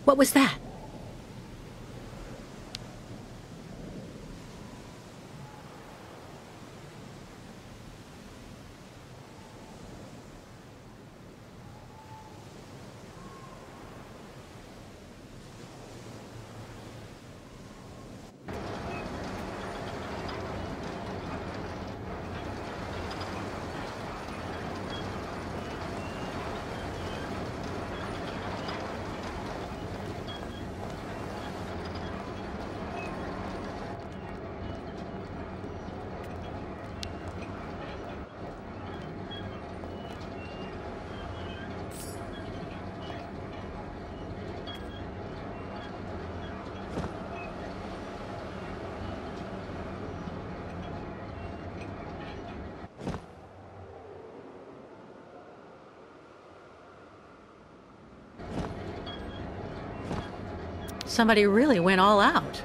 What was that? Somebody really went all out.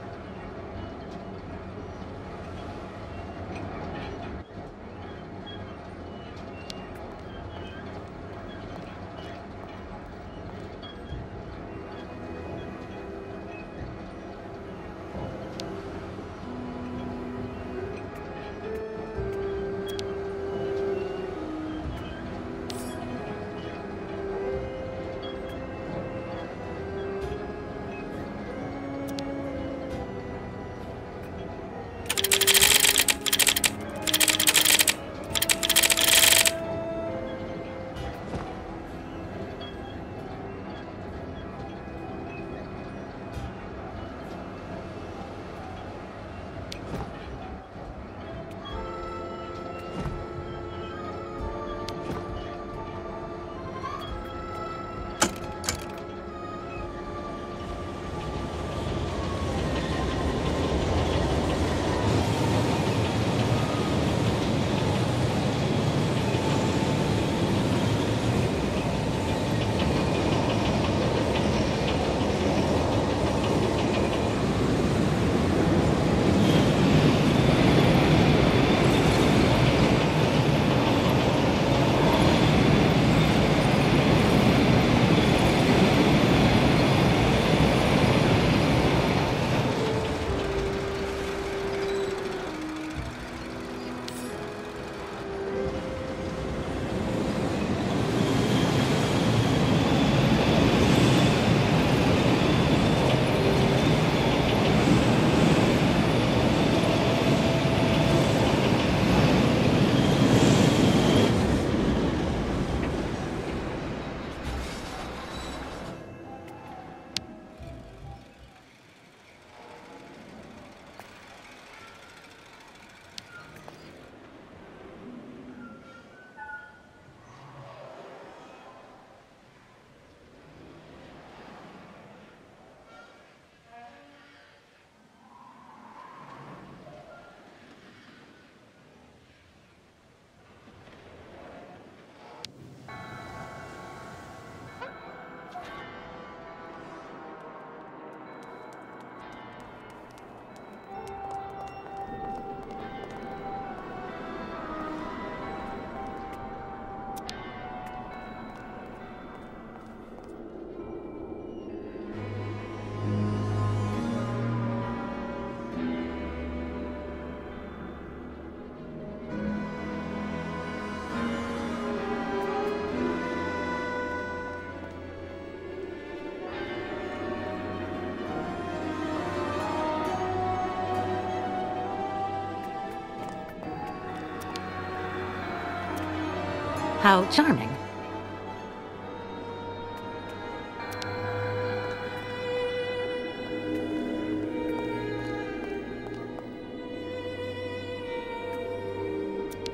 How charming.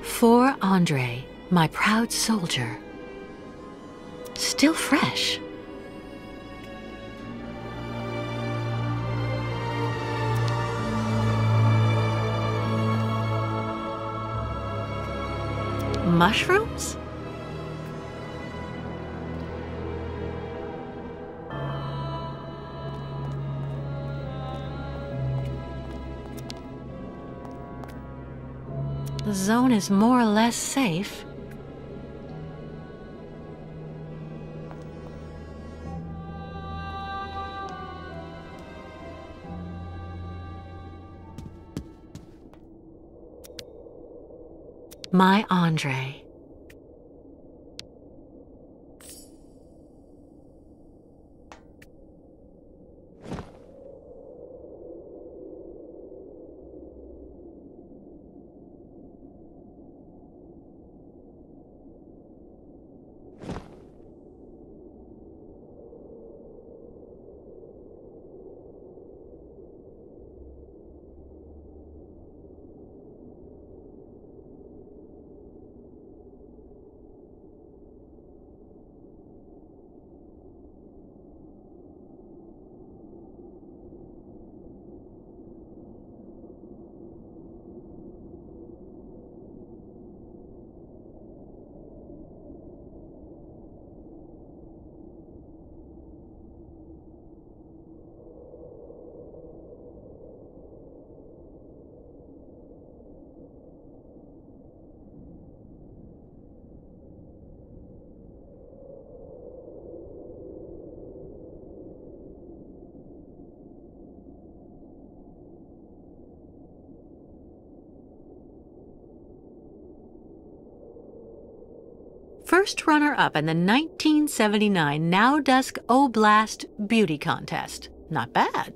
For Andre, my proud soldier. Still fresh. Mushrooms? The zone is more or less safe. My Andre. First runner-up in the 1979 Now Dusk Oblast Beauty Contest. Not bad.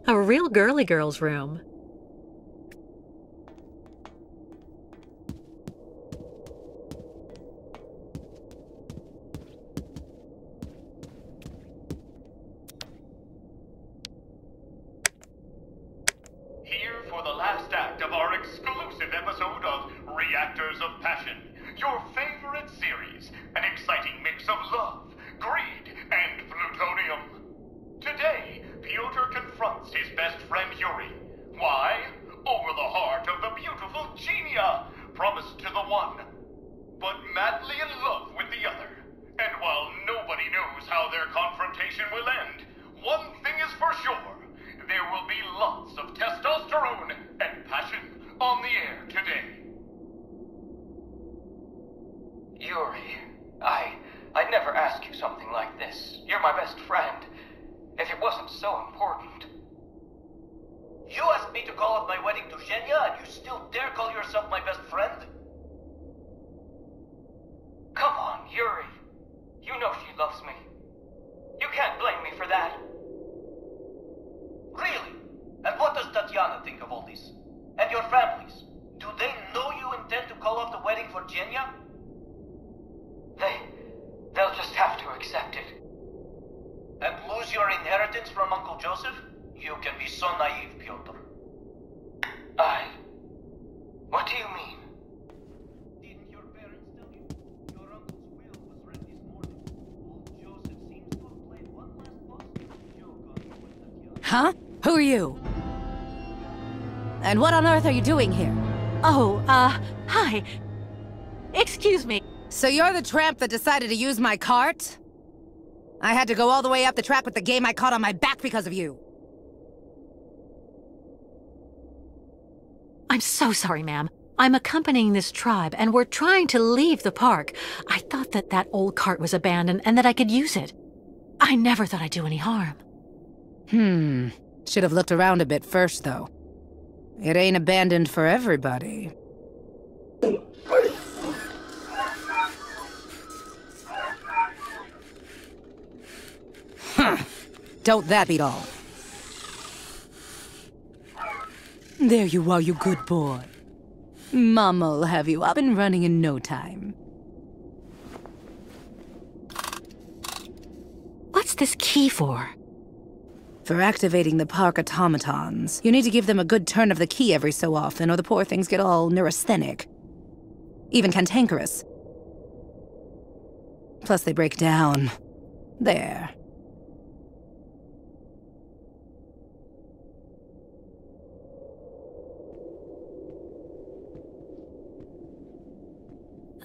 A real girly girl's room. Here for the last act of our exclusive episode of Reactors of Passion, your favorite series, an exciting mix of love, greed, and plutonium. Today, Piotr confronts his best friend Yuri. Why? Over the heart of the beautiful Genia, promised to the one, but madly in love with the other. And while nobody knows how their confrontation will end, one thing is for sure. There will be lots of testosterone and passion on the air today. Yuri, I'd never ask you something like this. You're my best friend. If it wasn't so important. You asked me to call off my wedding to Zhenya, and you still dare call yourself my best friend? Come on, Yuri. You know she loves me. You can't blame me for that. Really? And what does Tatiana think of all this? And your families? Do they know you intend to call off the wedding for Zhenya? They'll just have to accept it. And lose your inheritance from Uncle Joseph? You can be so naive, Piotr. What do you mean? Didn't your parents tell you? Your uncle's will was read this morning. Old Joseph seems to have played one last positive joke on you with Tatiana. Huh? Who are you? And what on earth are you doing here? Oh, hi. Excuse me. So you're the tramp that decided to use my cart? I had to go all the way up the track with the game I caught on my back because of you. I'm so sorry, ma'am. I'm accompanying this tribe, and we're trying to leave the park. I thought that old cart was abandoned and that I could use it. I never thought I'd do any harm. Should have looked around a bit first, though. It ain't abandoned for everybody. Don't that beat all? There you are, you good boy. Mama'll have you up and running in no time. What's this key for? For activating the park automatons, you need to give them a good turn of the key every so often, or the poor things get all neurasthenic. Even cantankerous. Plus they break down. There.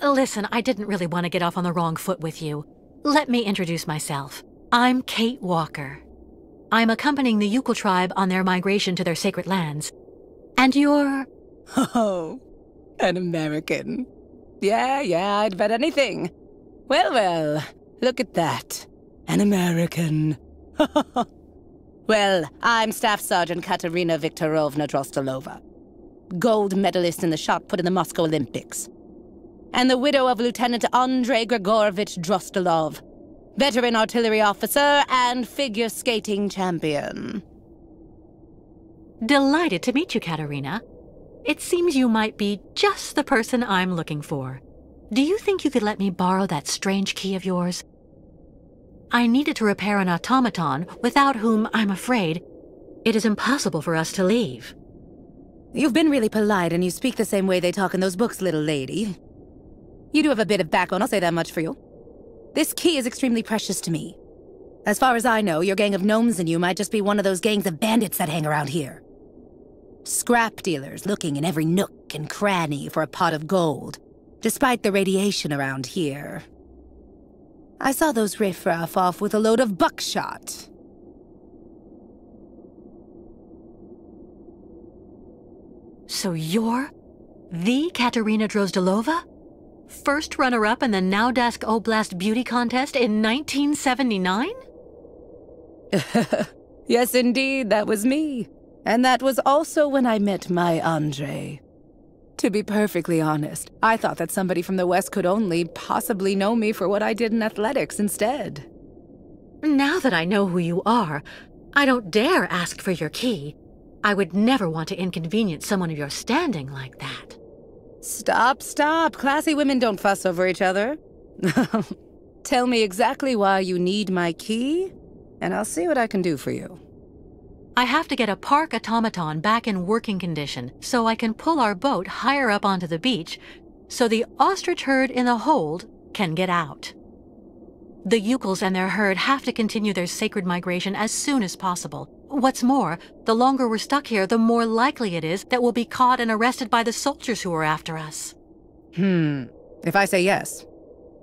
Listen, I didn't really want to get off on the wrong foot with you. Let me introduce myself. I'm Kate Walker. I'm accompanying the Yukon tribe on their migration to their sacred lands. And you're... Oh, an American. Yeah, I'd bet anything. Well, look at that. An American. Well, I'm Staff Sergeant Katerina Viktorovna Drostelova. Gold medalist in the shot put in the Moscow Olympics. And the widow of Lieutenant Andrei Grigorovich Drostelov, veteran artillery officer and figure skating champion. Delighted to meet you, Katerina. It seems you might be just the person I'm looking for. Do you think you could let me borrow that strange key of yours? I needed to repair an automaton, without whom, I'm afraid, it is impossible for us to leave. You've been really polite, and you speak the same way they talk in those books, little lady. You do have a bit of backbone, I'll say that much for you. This key is extremely precious to me. As far as I know, your gang of gnomes and you might just be one of those gangs of bandits that hang around here. Scrap dealers looking in every nook and cranny for a pot of gold, despite the radiation around here. I saw those riffraff off with a load of buckshot. So you're the Katerina Drozdelova? First runner-up in the Naudask Oblast Beauty Contest in 1979? Yes, indeed, that was me. And that was also when I met my Andrei. To be perfectly honest, I thought that somebody from the West could only possibly know me for what I did in athletics instead. Now that I know who you are, I don't dare ask for your key. I would never want to inconvenience someone of your standing like that. Stop. Classy women don't fuss over each other. Tell me exactly why you need my key, and I'll see what I can do for you. I have to get a park automaton back in working condition so I can pull our boat higher up onto the beach so the ostrich herd in the hold can get out. The Yukels and their herd have to continue their sacred migration as soon as possible. What's more, the longer we're stuck here, the more likely it is that we'll be caught and arrested by the soldiers who are after us. If I say yes,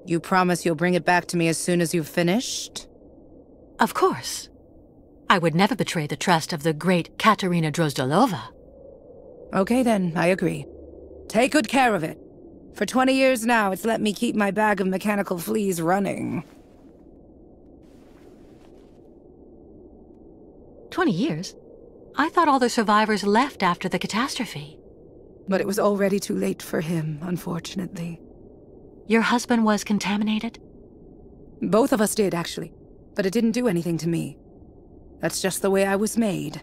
you promise you'll bring it back to me as soon as you've finished? Of course. I would never betray the trust of the great Katerina Drozdelova. Okay then, I agree. Take good care of it. For 20 years now, it's let me keep my bag of mechanical fleas running. 20 years? I thought all the survivors left after the catastrophe. But it was already too late for him, unfortunately. Your husband was contaminated? Both of us did, actually. But it didn't do anything to me. That's just the way I was made.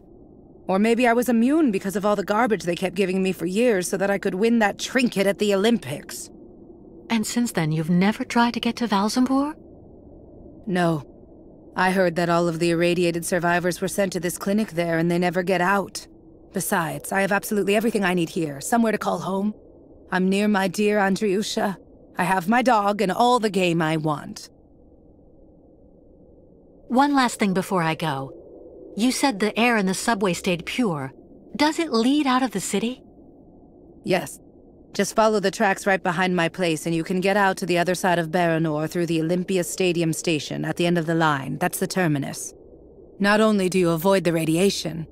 Or maybe I was immune because of all the garbage they kept giving me for years so that I could win that trinket at the Olympics. And since then, you've never tried to get to Valzambur? No. I heard that all of the irradiated survivors were sent to this clinic there and they never get out. Besides, I have absolutely everything I need here, somewhere to call home. I'm near my dear Andriusha. I have my dog and all the game I want. One last thing before I go. You said the air in the subway stayed pure. Does it lead out of the city? Yes. Just follow the tracks right behind my place and you can get out to the other side of Baranour through the Olympia Stadium station at the end of the line. That's the terminus. Not only do you avoid the radiation,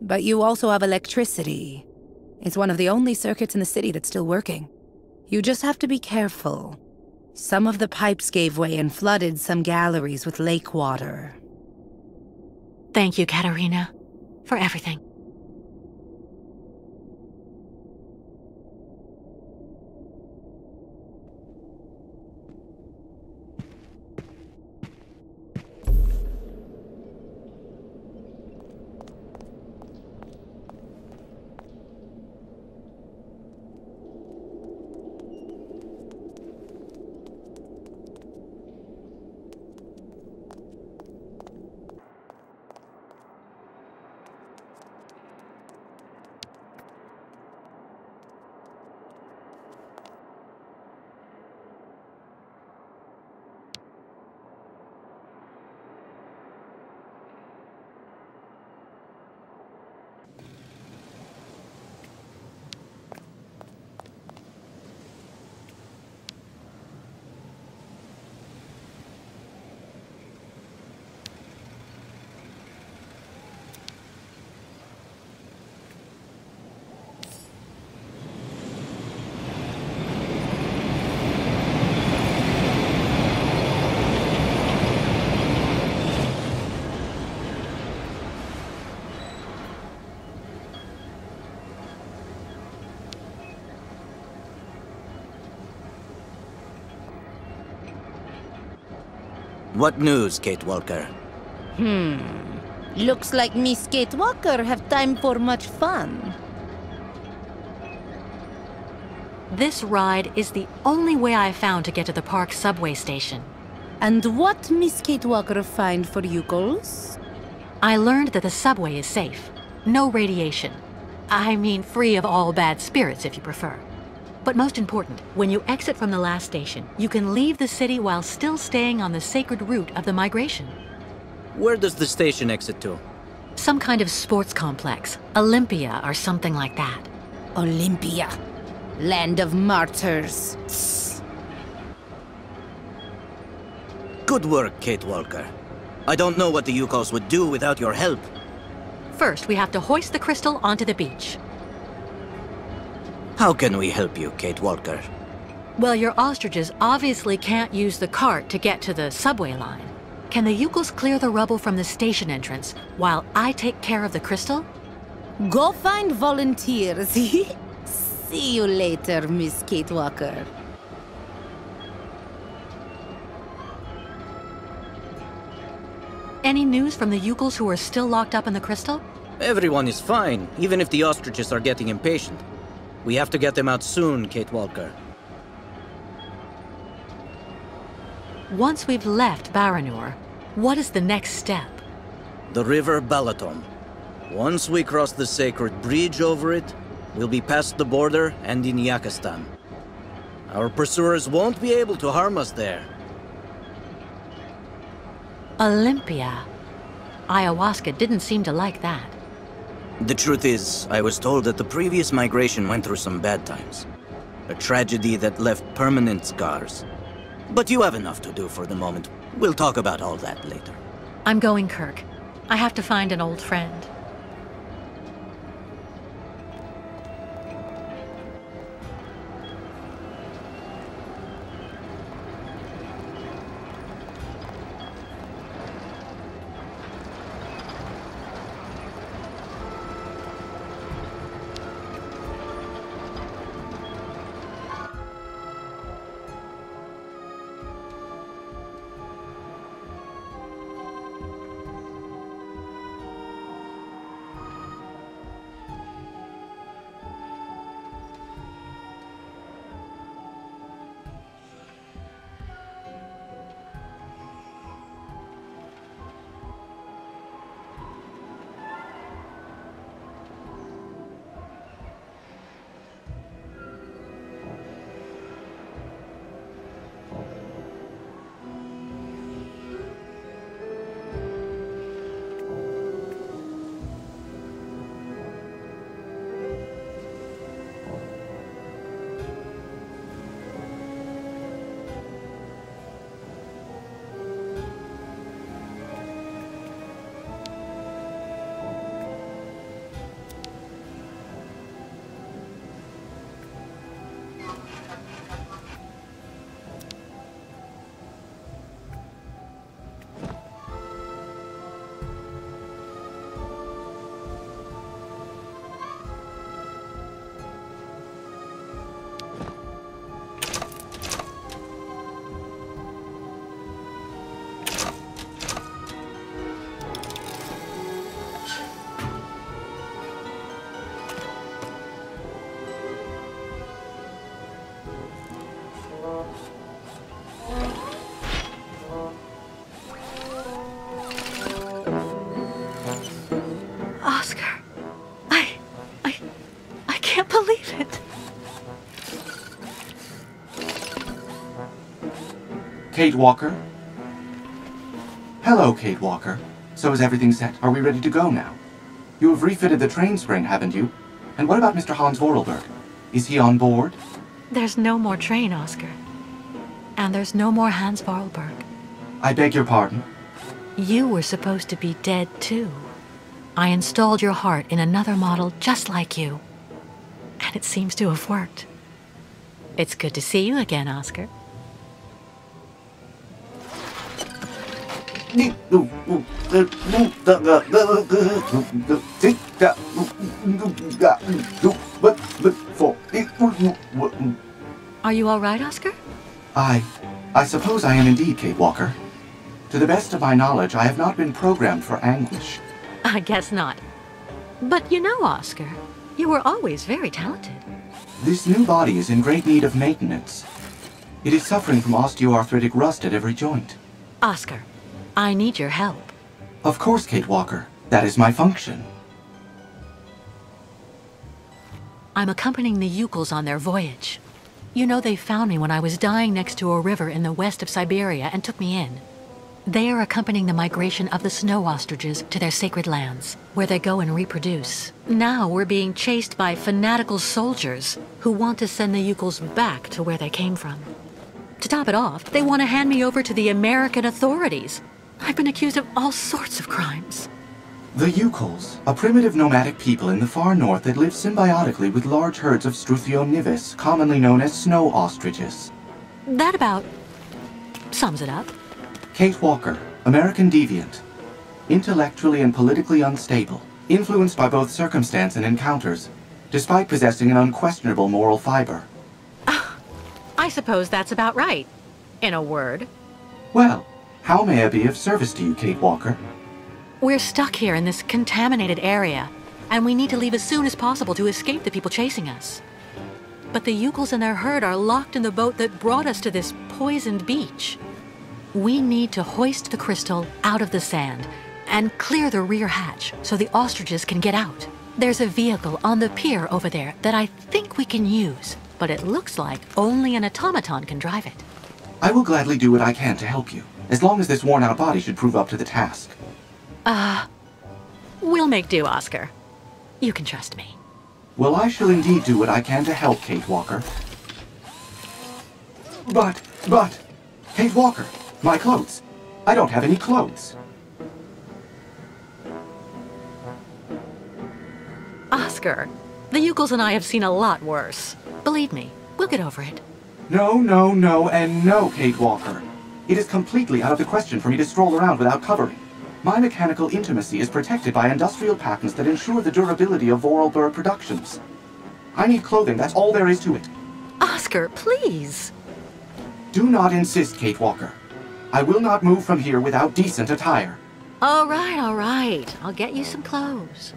but you also have electricity. It's one of the only circuits in the city that's still working. You just have to be careful. Some of the pipes gave way and flooded some galleries with lake water. Thank you, Katerina, for everything. What news, Kate Walker? Looks like Miss Kate Walker have time for much fun. This ride is the only way I found to get to the park subway station. And what Miss Kate Walker find for you girls? I learned that the subway is safe. No radiation. I mean, free of all bad spirits, if you prefer. But most important, when you exit from the last station, you can leave the city while still staying on the sacred route of the migration. Where does the station exit to? Some kind of sports complex. Olympia or something like that. Olympia. Land of martyrs. Good work, Kate Walker. I don't know what the Yukos would do without your help. First, we have to hoist the crystal onto the beach. How can we help you, Kate Walker? Well, your ostriches obviously can't use the cart to get to the subway line. Can the Yukos clear the rubble from the station entrance while I take care of the crystal? Go find volunteers. See you later, Miss Kate Walker. Any news from the Yukos who are still locked up in the crystal? Everyone is fine, even if the ostriches are getting impatient. We have to get them out soon, Kate Walker. Once we've left Baranour, what is the next step? The river Balaton. Once we cross the sacred bridge over it, we'll be past the border and in Yakistan. Our pursuers won't be able to harm us there. Olympia. Ayahuasca didn't seem to like that. The truth is, I was told that the previous migration went through some bad times. A tragedy that left permanent scars. But you have enough to do for the moment. We'll talk about all that later. I'm going, Kirk. I have to find an old friend. Kate Walker? Hello, Kate Walker. So is everything set? Are we ready to go now? You have refitted the train spring, haven't you? And what about Mr. Hans Vorarlberg? Is he on board? There's no more train, Oscar. And there's no more Hans Vorarlberg. I beg your pardon? You were supposed to be dead, too. I installed your heart in another model just like you. And it seems to have worked. It's good to see you again, Oscar. Are you all right, Oscar? I suppose I am indeed, Kate Walker. To the best of my knowledge, I have not been programmed for anguish. I guess not. But you know, Oscar, you were always very talented. This new body is in great need of maintenance. It is suffering from osteoarthritic rust at every joint. Oscar, I need your help. Of course, Kate Walker. That is my function. I'm accompanying the Yukels on their voyage. You know, they found me when I was dying next to a river in the west of Syberia and took me in. They are accompanying the migration of the snow ostriches to their sacred lands, where they go and reproduce. Now we're being chased by fanatical soldiers who want to send the Yukels back to where they came from. To top it off, they want to hand me over to the American authorities. I've been accused of all sorts of crimes. The Yukels, a primitive nomadic people in the far north that live symbiotically with large herds of Struthio nivis, commonly known as snow ostriches. That about sums it up. Kate Walker, American deviant. Intellectually and politically unstable, influenced by both circumstance and encounters, despite possessing an unquestionable moral fiber. I suppose that's about right, in a word. Well, how may I be of service to you, Kate Walker? We're stuck here in this contaminated area, and we need to leave as soon as possible to escape the people chasing us. But the Yukels and their herd are locked in the boat that brought us to this poisoned beach. We need to hoist the crystal out of the sand and clear the rear hatch so the ostriches can get out. There's a vehicle on the pier over there that I think we can use, but it looks like only an automaton can drive it. I will gladly do what I can to help you, as long as this worn-out body should prove up to the task. We'll make do, Oscar. You can trust me. Well, I shall indeed do what I can to help, Kate Walker. But, Kate Walker, my clothes. I don't have any clothes. Oscar, the Yukels and I have seen a lot worse. Believe me, we'll get over it. No, and no, Kate Walker. It is completely out of the question for me to stroll around without covering. My mechanical intimacy is protected by industrial patents that ensure the durability of Vorarlberg productions. I need clothing, that's all there is to it. Oscar, please. Do not insist, Kate Walker. I will not move from here without decent attire. All right. I'll get you some clothes.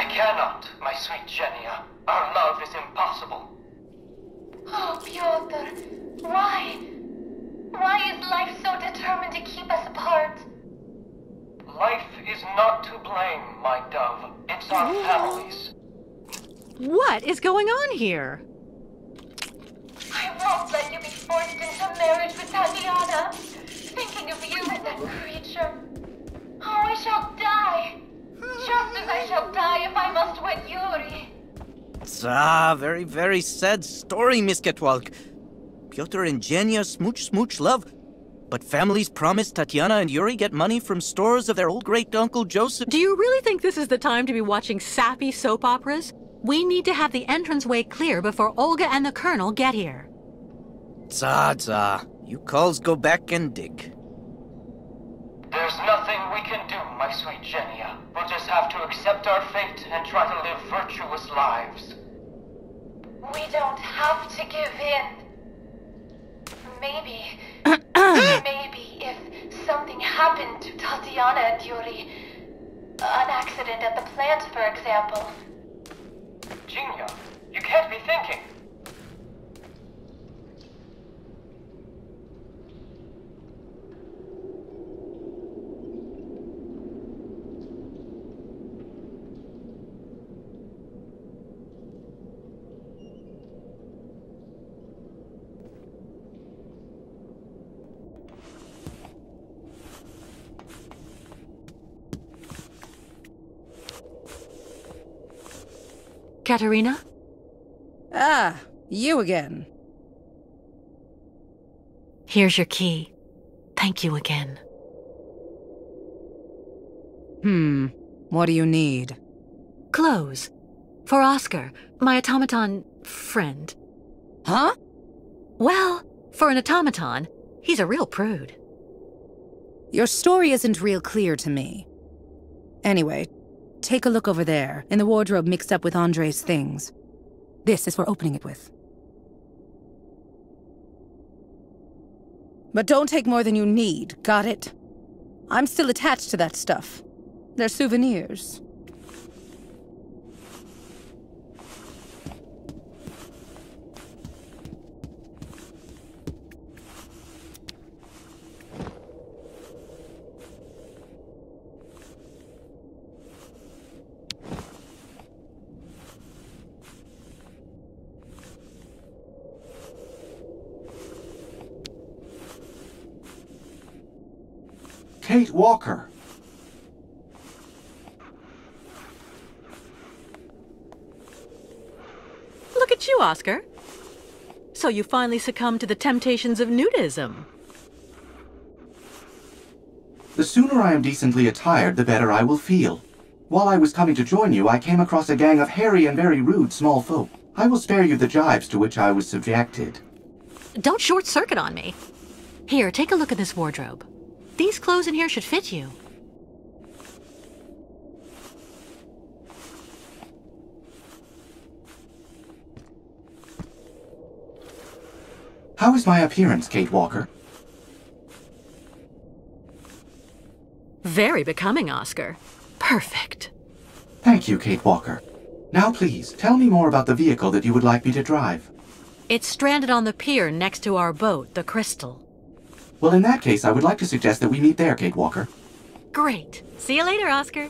I cannot, my sweet Genia. Our love is impossible. Oh, Pyotr, why? Why is life so determined to keep us apart? Life is not to blame, my dove. It's our families. What is going on here? I won't let you be forced into marriage with Tatiana. Thinking of you and that creature. Oh, I shall die. Just as I shall die if I must wed Yuri. Very, very sad story, Miss Ketwalk. Pyotr and Genia smooch love. But families promise Tatiana and Yuri get money from stores of their old great-uncle Joseph. Do you really think this is the time to be watching sappy soap operas? We need to have the entranceway clear before Olga and the Colonel get here. You calls go back and dig. There's nothing we can do, my sweet Genia. We'll just have to accept our fate and try to live virtuous lives. We don't have to give in. Maybe if something happened to Tatiana and Yuri, an accident at the plant, for example. Genia, you can't be thinking. Katerina? Ah, you again. Here's your key. Thank you again. What do you need? Clothes. For Oscar, my automaton friend. Huh? Well, for an automaton, he's a real prude. Your story isn't real clear to me. Anyway, take a look over there, in the wardrobe mixed up with Andre's things. This is for opening it with. But don't take more than you need, got it? I'm still attached to that stuff. They're souvenirs. Kate Walker! Look at you, Oscar. So you finally succumbed to the temptations of nudism. The sooner I am decently attired, the better I will feel. While I was coming to join you, I came across a gang of hairy and very rude small folk. I will spare you the jibes to which I was subjected. Don't short-circuit on me. Here, take a look at this wardrobe. These clothes in here should fit you. How is my appearance, Kate Walker? Very becoming, Oscar. Perfect. Thank you, Kate Walker. Now please, tell me more about the vehicle that you would like me to drive. It's stranded on the pier next to our boat, the Crystal. Well, in that case, I would like to suggest that we meet there, Kate Walker. Great. See you later, Oscar.